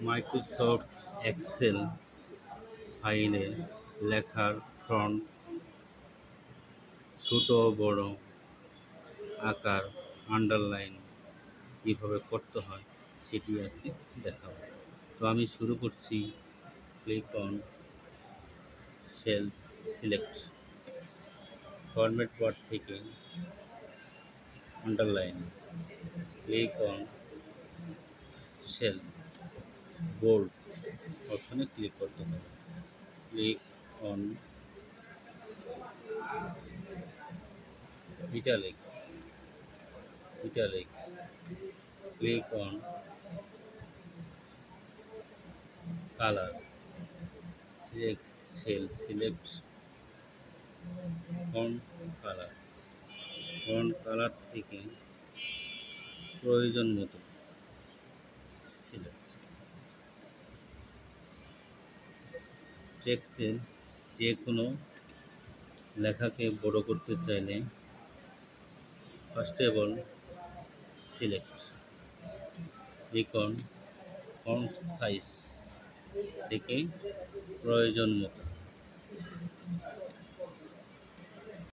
Microsoft Excel ফাইলে লেখার font ছোট ও বড় আকার আন্ডারলাইন কীভাবে করতে হয় সেটি আজকে দেখাবো। তো আমি শুরু করছি। Click on cell select format bar থেকে underline click on cell bold অপশনে ক্লিক করতে হবে। Click on italic click on colour cell select font colour থেকে প্রয়োজন মতো সিলেক্ট টেক্সটের যে কোনো লেখাকে বড় করতে চাইলে ফার্স্টেবল সিলেক্ট রিকন ফন্ট সাইজ থেকে প্রয়োজন মতো